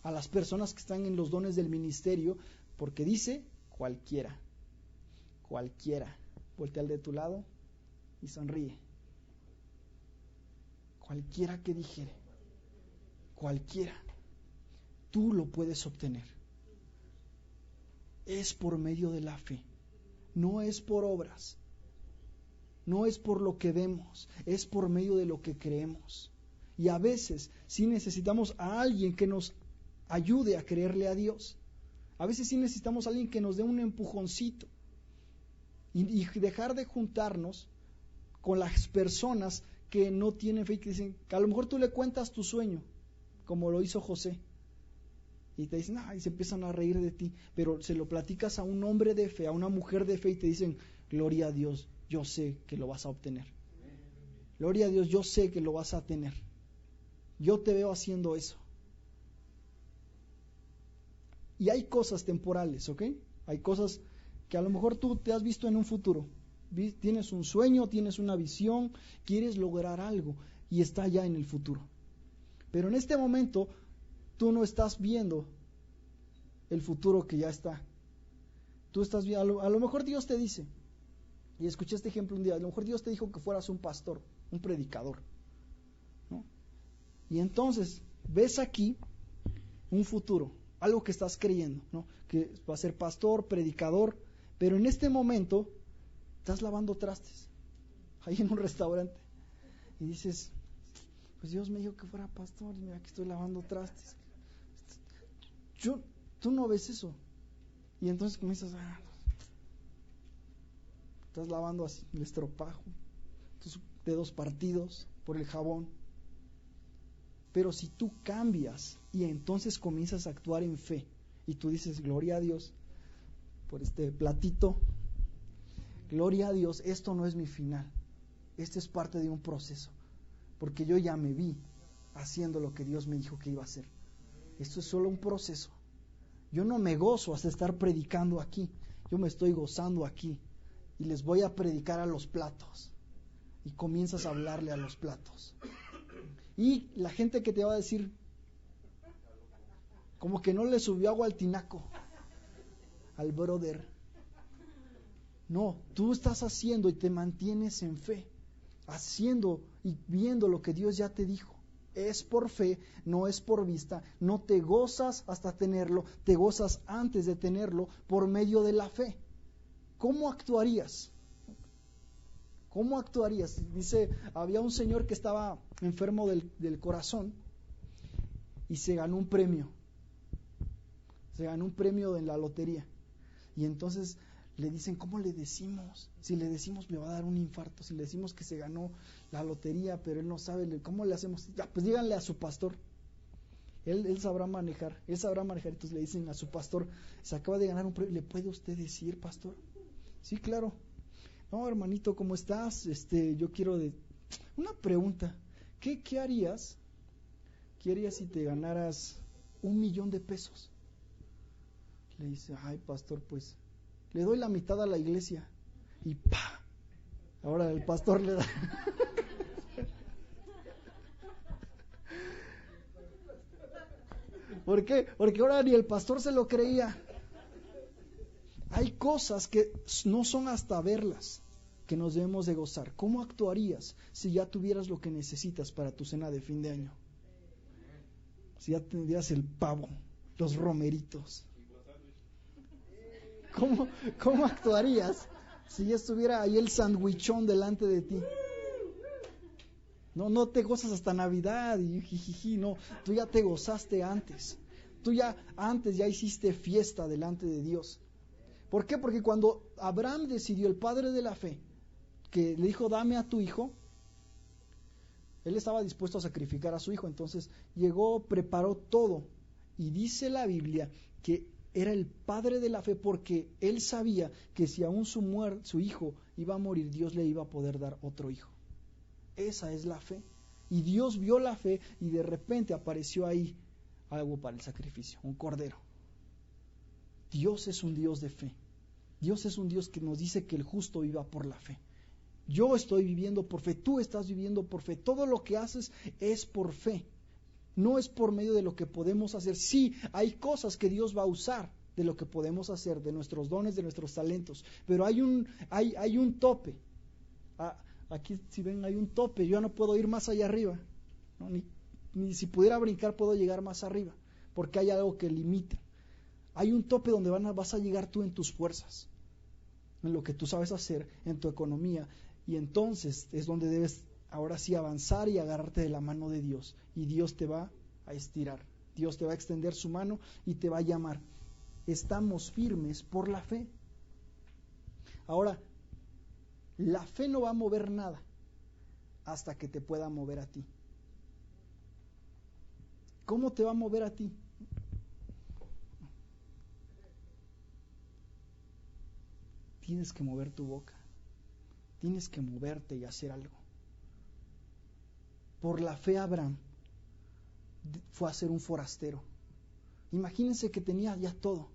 a las personas que están en los dones del ministerio, porque dice cualquiera. Voltea al de tu lado y sonríe. Cualquiera que dijere, cualquiera, tú lo puedes obtener. Es por medio de la fe, no es por obras. No es por lo que vemos, es por medio de lo que creemos. Y a veces sí necesitamos a alguien que nos ayude a creerle a Dios. A veces sí necesitamos a alguien que nos dé un empujoncito. Y dejar de juntarnos con las personas que no tienen fe y que dicen, que a lo mejor tú le cuentas tu sueño, como lo hizo José. Y te dicen, y se empiezan a reír de ti. Pero se lo platicas a un hombre de fe, a una mujer de fe, y te dicen, gloria a Dios, yo sé que lo vas a obtener. Gloria a Dios, yo sé que lo vas a tener. Yo te veo haciendo eso. Y hay cosas temporales, ¿ok? Hay cosas que a lo mejor tú te has visto en un futuro. Tienes un sueño, tienes una visión, quieres lograr algo y está ya en el futuro. Pero en este momento tú no estás viendo el futuro que ya está. Tú estás viendo, a lo mejor Dios te dice, y escuché este ejemplo un día, a lo mejor Dios te dijo que fueras un pastor, un predicador, ¿no? Y entonces ves aquí un futuro, algo que estás creyendo, ¿no? Que va a ser pastor, predicador, pero en este momento estás lavando trastes, ahí en un restaurante, y dices, pues Dios me dijo que fuera pastor, y mira que estoy lavando trastes. Tú no ves eso, y entonces comienzas estás lavando así el estropajo, tus dedos partidos por el jabón. Pero si tú cambias y entonces comienzas a actuar en fe y tú dices, gloria a Dios por este platito, gloria a Dios, esto no es mi final, esto es parte de un proceso, porque yo ya me vi haciendo lo que Dios me dijo que iba a hacer. Esto es solo un proceso. Yo no me gozo hasta estar predicando aquí, yo me estoy gozando aquí. Y les voy a predicar a los platos. Y comienzas a hablarle a los platos. Y la gente que te va a decir, como que no le subió agua al tinaco, al brother. No, tú estás haciendo y te mantienes en fe, haciendo y viendo lo que Dios ya te dijo. Es por fe, no es por vista. No te gozas hasta tenerlo, te gozas antes de tenerlo por medio de la fe. ¿Cómo actuarías? ¿Cómo actuarías? Dice, había un señor que estaba enfermo del corazón y se ganó un premio. Se ganó un premio en la lotería. Y entonces le dicen, ¿cómo le decimos? Si le decimos le va a dar un infarto. Si le decimos que se ganó la lotería, pero él no sabe, ¿cómo le hacemos? Ya, pues díganle a su pastor. Él sabrá manejar. Entonces le dicen a su pastor, se acaba de ganar un premio. ¿Le puede usted decir, pastor? Sí, claro. No, hermanito, ¿cómo estás? Yo quiero una pregunta. ¿Qué harías? ¿Qué harías si te ganaras $1,000,000. Le dice, ay pastor, pues le doy la mitad a la iglesia. Y ¡pa! Ahora el pastor le da. ¿Por qué? Porque ahora ni el pastor se lo creía. Hay cosas que no son hasta verlas que nos debemos de gozar. ¿Cómo actuarías si ya tuvieras lo que necesitas para tu cena de fin de año? Si ya tendrías el pavo, los romeritos. ¿Cómo actuarías si ya estuviera ahí el sandwichón delante de ti? No te gozas hasta Navidad y jijiji, no, tú ya te gozaste antes. Tú ya antes ya hiciste fiesta delante de Dios. ¿Por qué? Porque cuando Abraham decidió, el padre de la fe, que le dijo, dame a tu hijo, él estaba dispuesto a sacrificar a su hijo. Entonces llegó, preparó todo, y dice la Biblia que era el padre de la fe porque él sabía que si aún su hijo iba a morir, Dios le iba a poder dar otro hijo. Esa es la fe. Y Dios vio la fe y de repente apareció ahí algo para el sacrificio, un cordero. Dios es un Dios de fe. Dios es un Dios que nos dice que el justo viva por la fe. Yo estoy viviendo por fe, tú estás viviendo por fe. Todo lo que haces es por fe. No es por medio de lo que podemos hacer. Sí, hay cosas que Dios va a usar de lo que podemos hacer, de nuestros dones, de nuestros talentos. Pero hay un tope. Aquí, si ven, hay un tope. Yo no puedo ir más allá arriba. ¿No? Ni si pudiera brincar puedo llegar más arriba. Porque hay algo que limita. Hay un tope donde vas a llegar tú en tus fuerzas, en lo que tú sabes hacer, en tu economía. Y entonces es donde debes ahora sí avanzar y agarrarte de la mano de Dios. Y Dios te va a estirar. Dios te va a extender su mano y te va a llamar. Estamos firmes por la fe. Ahora, la fe no va a mover nada hasta que te pueda mover a ti. ¿Cómo te va a mover a ti? Tienes que mover tu boca. Tienes que moverte y hacer algo. Por la fe Abraham fue a ser un forastero. Imagínense que tenía ya todo.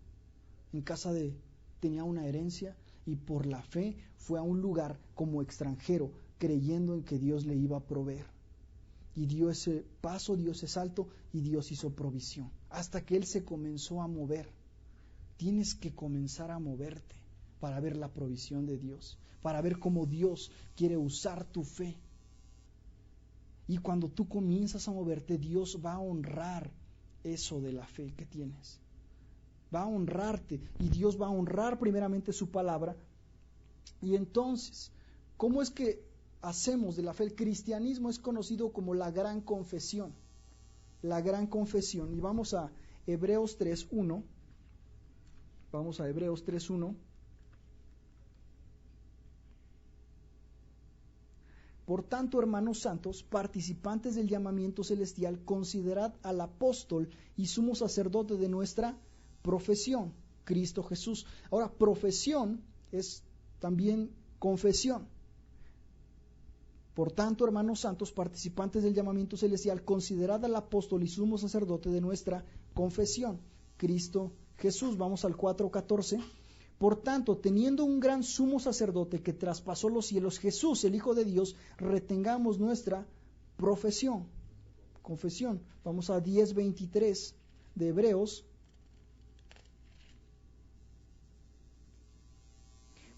Tenía una herencia y por la fe fue a un lugar como extranjero, creyendo en que Dios le iba a proveer. Y dio ese paso, dio ese salto y Dios hizo provisión. Hasta que él se comenzó a mover. Tienes que comenzar a moverte para ver la provisión de Dios, para ver cómo Dios quiere usar tu fe. Y cuando tú comienzas a moverte, Dios va a honrar eso de la fe que tienes. Va a honrarte y Dios va a honrar primeramente su palabra. Y entonces, ¿cómo es que hacemos de la fe? El cristianismo es conocido como la gran confesión. La gran confesión. Y vamos a Hebreos 3:1. Vamos a Hebreos 3:1. Por tanto, hermanos santos, participantes del llamamiento celestial, considerad al apóstol y sumo sacerdote de nuestra profesión, Cristo Jesús. Ahora, profesión es también confesión. Por tanto, hermanos santos, participantes del llamamiento celestial, considerad al apóstol y sumo sacerdote de nuestra confesión, Cristo Jesús. Vamos al 4:14. Por tanto, teniendo un gran sumo sacerdote que traspasó los cielos, Jesús, el Hijo de Dios, retengamos nuestra profesión, confesión. Vamos a 10:23 de Hebreos.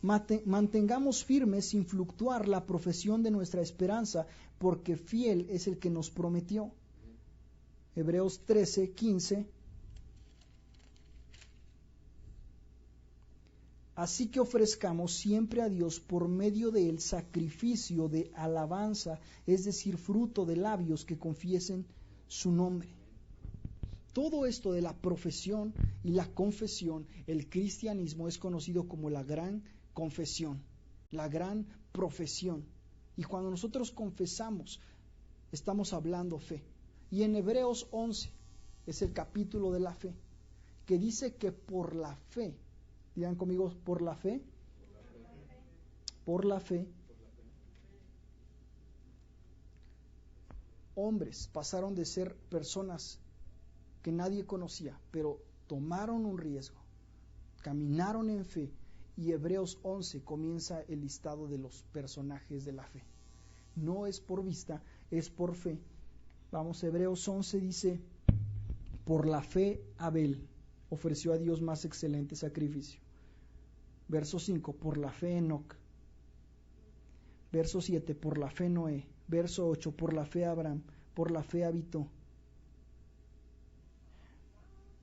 Mantengamos firmes sin fluctuar la profesión de nuestra esperanza, porque fiel es el que nos prometió. Hebreos 13:15. Así que ofrezcamos siempre a Dios por medio de él sacrificio de alabanza, es decir, fruto de labios que confiesen su nombre. Todo esto de la profesión y la confesión, el cristianismo es conocido como la gran confesión, la gran profesión. Y cuando nosotros confesamos, estamos hablando fe. Y en Hebreos 11 es el capítulo de la fe, que dice que por la fe, digan conmigo, por la fe, por la fe, hombres pasaron de ser personas que nadie conocía, pero tomaron un riesgo, caminaron en fe, y Hebreos 11 comienza el listado de los personajes de la fe. No es por vista, es por fe. Vamos, Hebreos 11 dice: por la fe Abel ofreció a Dios más excelente sacrificio. Verso 5, por la fe Enoc. Verso 7, por la fe Noé. Verso 8, por la fe Abraham. Por la fe habitó.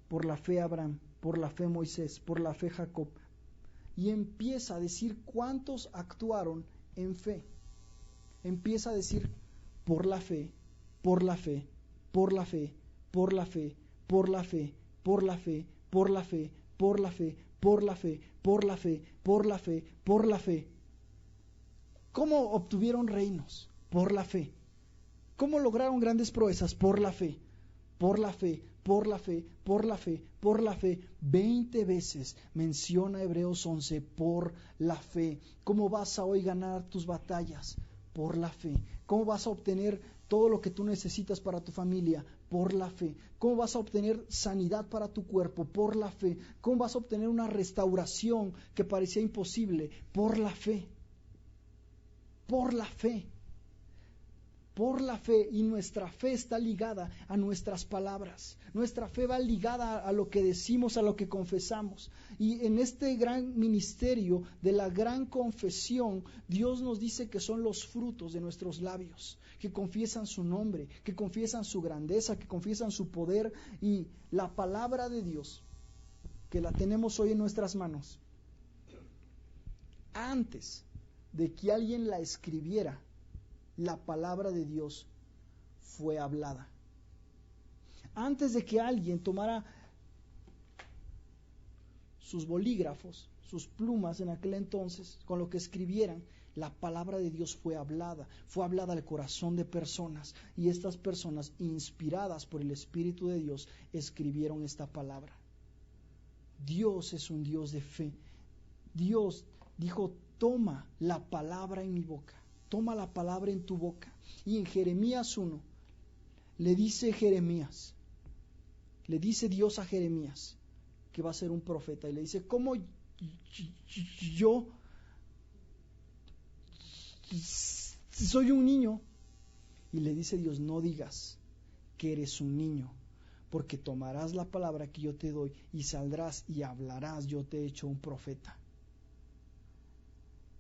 Por la fe Abraham, por la fe Moisés, por la fe Jacob. Y empieza a decir cuántos actuaron en fe. Empieza a decir por la fe, por la fe, por la fe, por la fe, por la fe, por la fe, por la fe, por la fe, por la fe, por la fe, por la fe, por la fe. ¿Cómo obtuvieron reinos? Por la fe. ¿Cómo lograron grandes proezas? Por la fe. Por la fe, por la fe, por la fe, por la fe. 20 veces menciona Hebreos 11, por la fe. ¿Cómo vas a hoy ganar tus batallas? Por la fe. ¿Cómo vas a obtener todo lo que tú necesitas para tu familia? Por la fe. ¿Cómo vas a obtener sanidad para tu cuerpo? Por la fe. ¿Cómo vas a obtener una restauración que parecía imposible? Por la fe. Por la fe. Por la fe, y nuestra fe está ligada a nuestras palabras. Nuestra fe va ligada a lo que decimos, a lo que confesamos. Y en este gran ministerio de la gran confesión, Dios nos dice que son los frutos de nuestros labios, que confiesan su nombre, que confiesan su grandeza, que confiesan su poder. Y la palabra de Dios, que la tenemos hoy en nuestras manos, antes de que alguien la escribiera, la palabra de Dios fue hablada. Antes de que alguien tomara sus bolígrafos, sus plumas en aquel entonces, con lo que escribieran, la palabra de Dios fue hablada al corazón de personas, y estas personas, inspiradas por el Espíritu de Dios, escribieron esta palabra. Dios es un Dios de fe. Dios dijo: toma la palabra en mi boca. Toma la palabra en tu boca. Y en Jeremías 1 le dice Dios a Jeremías que va a ser un profeta, y le dice: ¿cómo yo soy un niño? Y le dice Dios: no digas que eres un niño, porque tomarás la palabra que yo te doy y saldrás y hablarás. Yo te he hecho un profeta.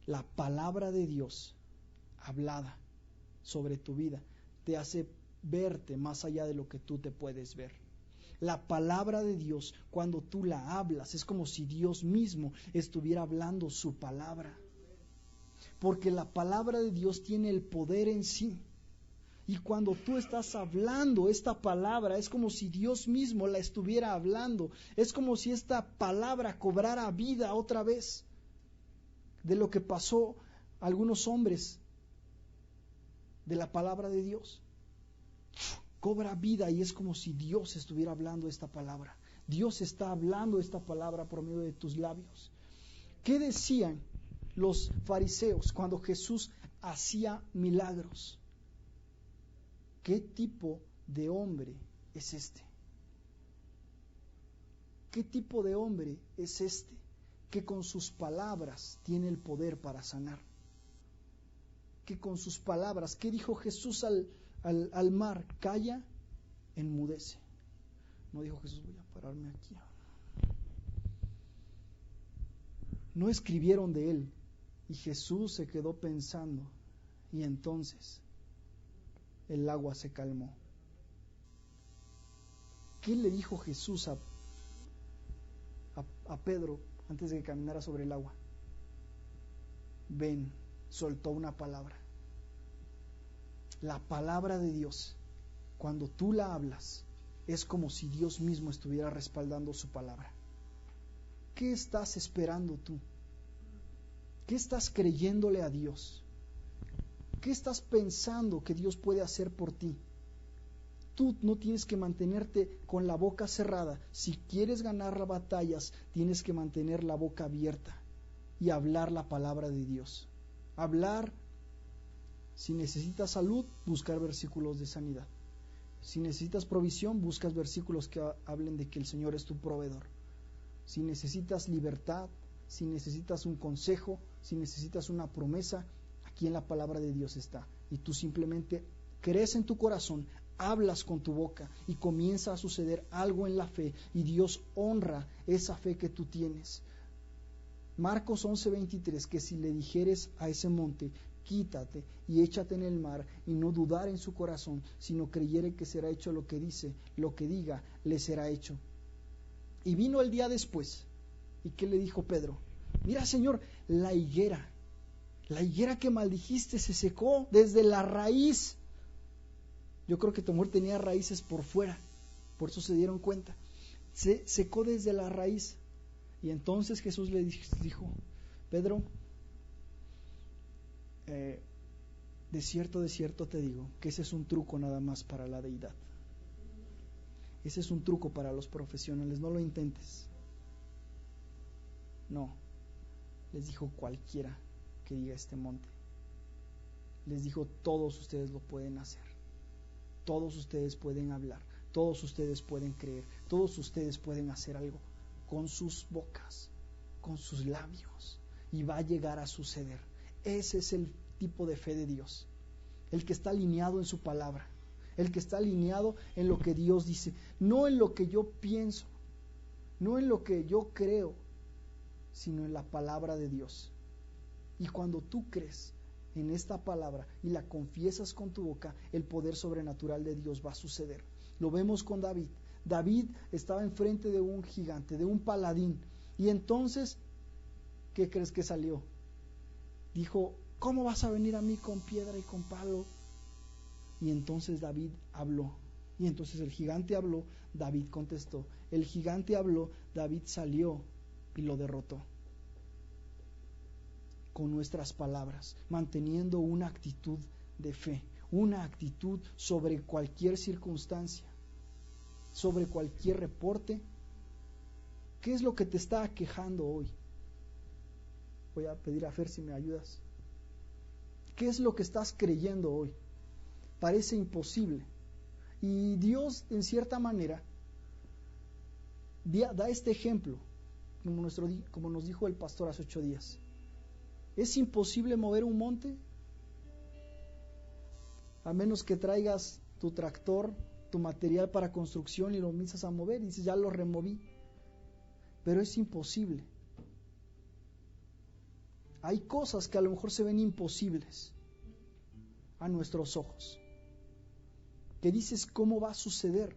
La palabra de Dios hablada sobre tu vida te hace verte más allá de lo que tú te puedes ver. La palabra de Dios, cuando tú la hablas, es como si Dios mismo estuviera hablando su palabra, porque la palabra de Dios tiene el poder en sí. Y cuando tú estás hablando esta palabra, es como si Dios mismo la estuviera hablando. Es como si esta palabra cobrara vida otra vez. De lo que pasó a algunos hombres de la palabra de Dios, cobra vida, y es como si Dios estuviera hablando esta palabra. Dios está hablando esta palabra por medio de tus labios. ¿Qué decían los fariseos cuando Jesús hacía milagros? ¿Qué tipo de hombre es este? ¿Qué tipo de hombre es este que con sus palabras tiene el poder para sanar? Que con sus palabras, ¿qué dijo Jesús al mar? Calla, enmudece. No dijo Jesús: voy a pararme aquí. No escribieron de él, y Jesús se quedó pensando, y entonces el agua se calmó. ¿Qué le dijo Jesús a Pedro antes de que caminara sobre el agua? Ven. Soltó una palabra. La palabra de Dios, cuando tú la hablas, es como si Dios mismo estuviera respaldando su palabra. ¿Qué estás esperando tú? ¿Qué estás creyéndole a Dios? ¿Qué estás pensando que Dios puede hacer por ti? Tú no tienes que mantenerte con la boca cerrada. Si quieres ganar las batallas, tienes que mantener la boca abierta y hablar la palabra de Dios. Hablar, si necesitas salud, buscar versículos de sanidad. Si necesitas provisión, buscas versículos que hablen de que el Señor es tu proveedor. Si necesitas libertad, si necesitas un consejo, si necesitas una promesa, aquí en la palabra de Dios está. Y tú simplemente crees en tu corazón, hablas con tu boca y comienza a suceder algo en la fe y Dios honra esa fe que tú tienes. Marcos 11:23, que si le dijeres a ese monte, quítate y échate en el mar, y no dudar en su corazón, sino creyere que será hecho lo que dice, lo que diga, le será hecho. Y vino el día después, ¿y qué le dijo Pedro? Mira, Señor, la higuera que maldijiste se secó desde la raíz. Yo creo que tu amor tenía raíces por fuera, por eso se dieron cuenta. Se secó desde la raíz. Y entonces Jesús le dijo, Pedro, de cierto te digo que ese es un truco nada más para la deidad. Ese es un truco para los profesionales, no lo intentes. No, les dijo cualquiera que diga este monte. Les dijo, todos ustedes lo pueden hacer. Todos ustedes pueden hablar, todos ustedes pueden creer, todos ustedes pueden hacer algo con sus bocas, con sus labios, y va a llegar a suceder. Ese es el tipo de fe de Dios, el que está alineado en su palabra, el que está alineado en lo que Dios dice, no en lo que yo pienso, no en lo que yo creo, sino en la palabra de Dios. Y cuando tú crees en esta palabra y la confiesas con tu boca, el poder sobrenatural de Dios va a suceder. Lo vemos con David. David estaba enfrente de un gigante, de un paladín, y entonces, ¿qué crees que salió? Dijo, ¿cómo vas a venir a mí con piedra y con palo? Y entonces David habló, y entonces el gigante habló, David contestó. El gigante habló, David salió y lo derrotó. Con nuestras palabras, manteniendo una actitud de fe, una actitud sobre cualquier circunstancia, sobre cualquier reporte. ¿Qué es lo que te está aquejando hoy? Voy a pedir a Fer si me ayudas. ¿Qué es lo que estás creyendo hoy? Parece imposible. Y Dios, en cierta manera, da este ejemplo, como nos dijo el pastor hace 8 días. ¿Es imposible mover un monte? A menos que traigas tu tractor, tu material para construcción y lo comienzas a mover y dices, ya lo removí. Pero es imposible. Hay cosas que a lo mejor se ven imposibles a nuestros ojos, que dices, ¿cómo va a suceder?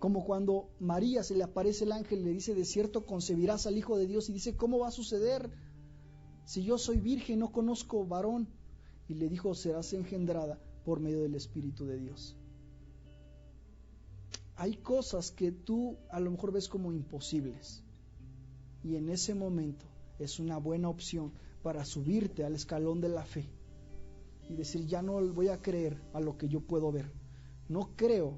Como cuando María se le aparece el ángel y le dice, de cierto concebirás al Hijo de Dios, y dice, ¿cómo va a suceder? Si yo soy virgen, no conozco varón. Y le dijo, serás engendrada por medio del Espíritu de Dios. Hay cosas que tú a lo mejor ves como imposibles, y en ese momento es una buena opción para subirte al escalón de la fe y decir, ya no voy a creer a lo que yo puedo ver, no creo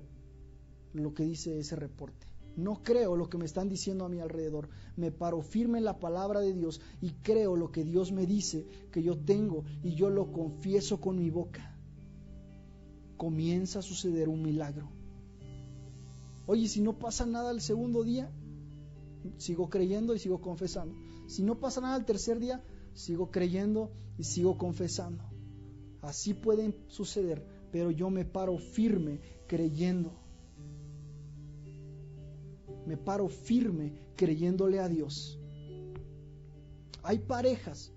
lo que dice ese reporte, no creo lo que me están diciendo a mi alrededor, me paro firme en la palabra de Dios y creo lo que Dios me dice que yo tengo, y yo lo confieso con mi boca. Comienza a suceder un milagro. Oye, si no pasa nada el segundo día, sigo creyendo y sigo confesando. Si no pasa nada el tercer día, sigo creyendo y sigo confesando. Así pueden suceder, pero yo me paro firme creyendo. Me paro firme creyéndole a Dios. Hay parejas,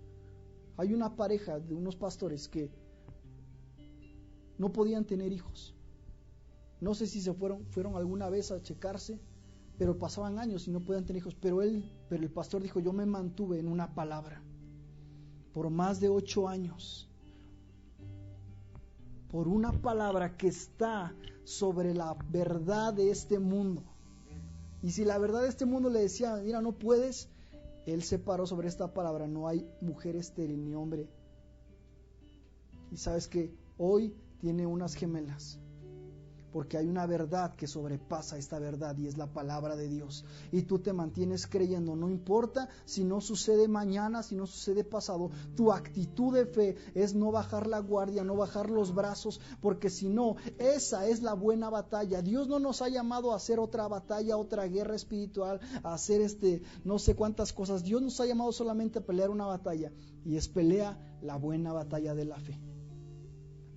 hay una pareja de unos pastores que no podían tener hijos. No sé si fueron alguna vez a checarse, pero pasaban años y no podían tener hijos. Pero el pastor dijo, yo me mantuve en una palabra por más de 8 años. Por una palabra que está sobre la verdad de este mundo. Y si la verdad de este mundo le decía, mira, no puedes, él se paró sobre esta palabra. No hay mujer estéril ni hombre. Y sabes que hoy tiene unas gemelas. porque hay una verdad que sobrepasa esta verdad y es la palabra de Dios. Y tú te mantienes creyendo, no importa si no sucede mañana, si no sucede pasado, tu actitud de fe es no bajar la guardia, no bajar los brazos, porque si no, esa es la buena batalla. Dios no nos ha llamado a hacer otra batalla, otra guerra espiritual, a hacer no sé cuántas cosas. Dios nos ha llamado solamente a pelear una batalla, y es pelea la buena batalla de la fe.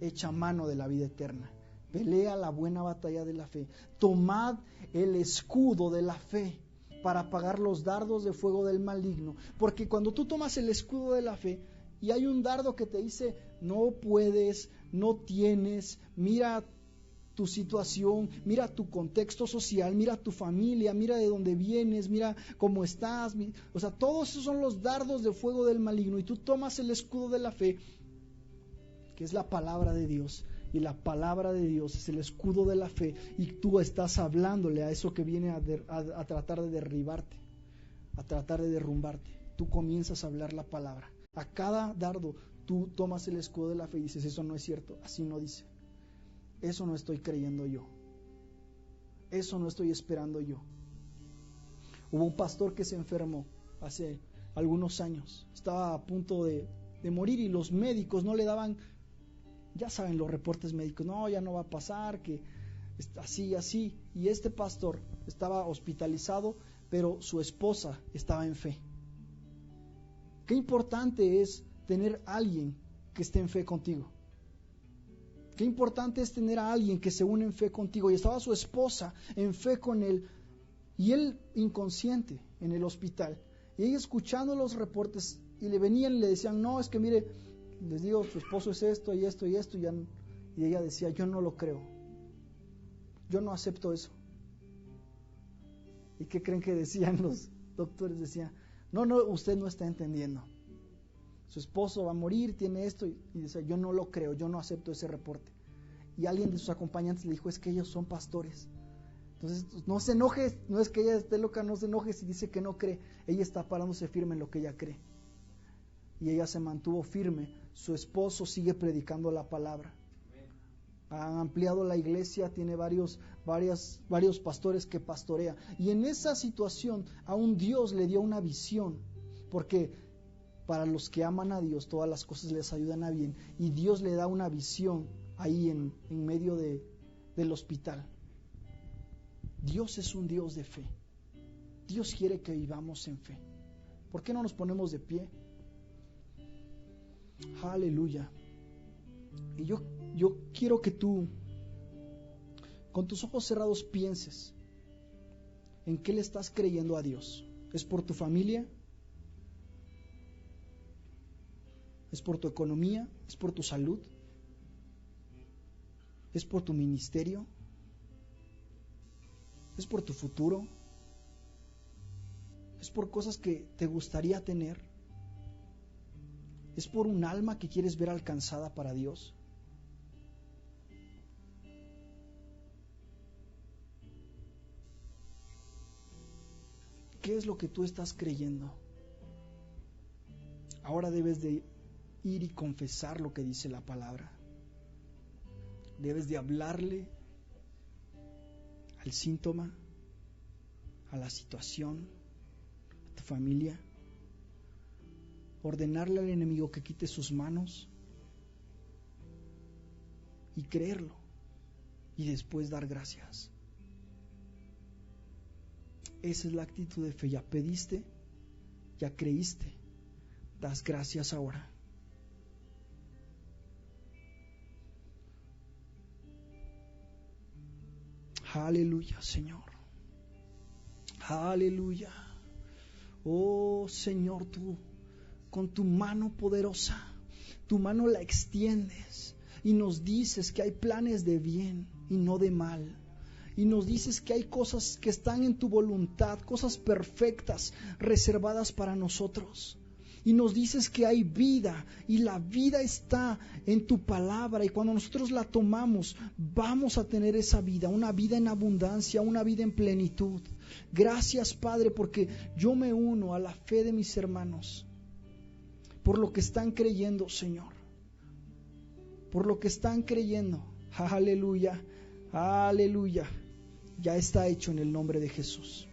Echa mano de la vida eterna. Pelea la buena batalla de la fe. Tomad el escudo de la fe para apagar los dardos de fuego del maligno. Porque cuando tú tomas el escudo de la fe y hay un dardo que te dice no puedes, no tienes, mira tu situación, mira tu contexto social, mira tu familia, mira de dónde vienes, mira cómo estás, o sea, todos esos son los dardos de fuego del maligno, y tú tomas el escudo de la fe, que es la palabra de Dios, y la palabra de Dios es el escudo de la fe, y tú estás hablándole a eso que viene a tratar de derribarte, a tratar de derrumbarte. Tú comienzas a hablar la palabra. A cada dardo tú tomas el escudo de la fe y dices, eso no es cierto, así no dice. Eso no estoy creyendo yo. Eso no estoy esperando yo. Hubo un pastor que se enfermó hace algunos años. Estaba a punto de morir y los médicos no le daban, ya saben los reportes médicos, no, ya no va a pasar, que así. Y este pastor estaba hospitalizado, pero su esposa estaba en fe. Qué importante es tener a alguien que esté en fe contigo. Qué importante es tener a alguien que se une en fe contigo. Y estaba su esposa en fe con él, y él inconsciente en el hospital. Y ella escuchando los reportes, y le venían y le decían, no, es que mire, les digo, su esposo es esto y esto y esto. Y ella decía, yo no lo creo. Yo no acepto eso. ¿Y qué creen que decían los doctores? Decían, no, usted no está entendiendo. Su esposo va a morir, tiene esto, y dice, yo no lo creo, yo no acepto ese reporte. Y alguien de sus acompañantes le dijo, es que ellos son pastores. Entonces, no se enoje, no es que ella esté loca, no se enoje si dice que no cree. Ella está parándose firme en lo que ella cree. Y ella se mantuvo firme. Su esposo sigue predicando la palabra. Han ampliado la iglesia, tiene varios pastores que pastorea. Y en esa situación, aún Dios le dio una visión, porque para los que aman a Dios, todas las cosas les ayudan a bien. Y Dios le da una visión ahí en medio del hospital. Dios es un Dios de fe. Dios quiere que vivamos en fe. ¿Por qué no nos ponemos de pie? Aleluya. Y yo quiero que tú, con tus ojos cerrados, pienses en qué le estás creyendo a Dios. ¿Es por tu familia? ¿Es por tu economía? ¿Es por tu salud? ¿Es por tu ministerio? ¿Es por tu futuro? ¿Es por cosas que te gustaría tener? ¿Es por un alma que quieres ver alcanzada para Dios? ¿Qué es lo que tú estás creyendo? Ahora debes de ir y confesar lo que dice la palabra. Debes de hablarle al síntoma, a la situación, a tu familia. Ordenarle al enemigo que quite sus manos y creerlo, y después dar gracias. Esa es la actitud de fe. Ya pediste, ya creíste, das gracias ahora. Aleluya, Señor. Aleluya. Oh Señor, tú con tu mano poderosa, tu mano la extiendes y nos dices que hay planes de bien y no de mal. Y nos dices que hay cosas que están en tu voluntad, cosas perfectas reservadas para nosotros. Y nos dices que hay vida, y la vida está en tu palabra, y cuando nosotros la tomamos, vamos a tener esa vida, una vida en abundancia, una vida en plenitud. Gracias, Padre, porque yo me uno a la fe de mis hermanos, por lo que están creyendo, Señor, por lo que están creyendo. Aleluya, Aleluya. Ya está hecho en el nombre de Jesús.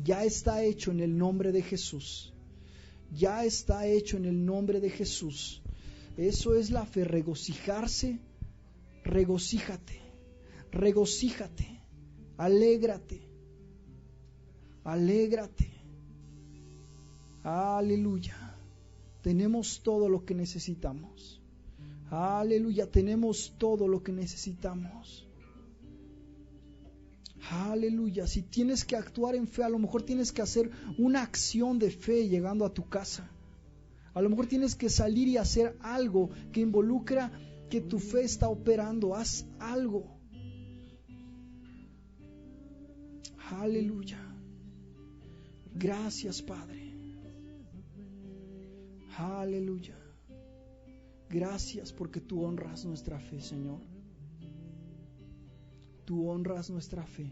Ya está hecho en el nombre de Jesús. Ya está hecho en el nombre de Jesús. Eso es la fe, regocijarse. Regocíjate, regocíjate, alégrate, alégrate. Aleluya. Tenemos todo lo que necesitamos. Aleluya, tenemos todo lo que necesitamos. Aleluya. Si tienes que actuar en fe, a lo mejor tienes que hacer una acción de fe llegando a tu casa. A lo mejor tienes que salir y hacer algo que involucra que tu fe está operando. Haz algo. Aleluya. Gracias, Padre. Aleluya. Gracias porque tú honras nuestra fe, Señor. Tú honras nuestra fe.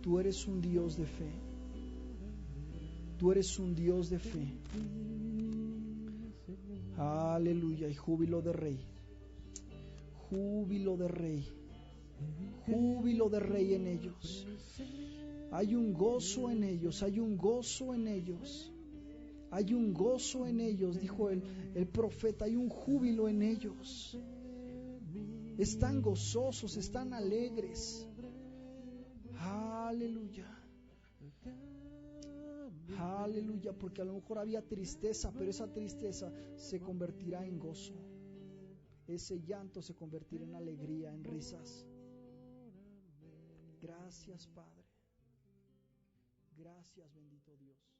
Tú eres un Dios de fe. Tú eres un Dios de fe. Aleluya. Y júbilo de rey. Júbilo de rey. Júbilo de rey en ellos. Hay un gozo en ellos. Hay un gozo en ellos. Hay un gozo en ellos, dijo el profeta. Hay un júbilo en ellos. Están gozosos, están alegres. Aleluya. Aleluya, porque a lo mejor había tristeza, pero esa tristeza se convertirá en gozo. Ese llanto se convertirá en alegría, en risas. Gracias, Padre. Gracias, bendito Dios.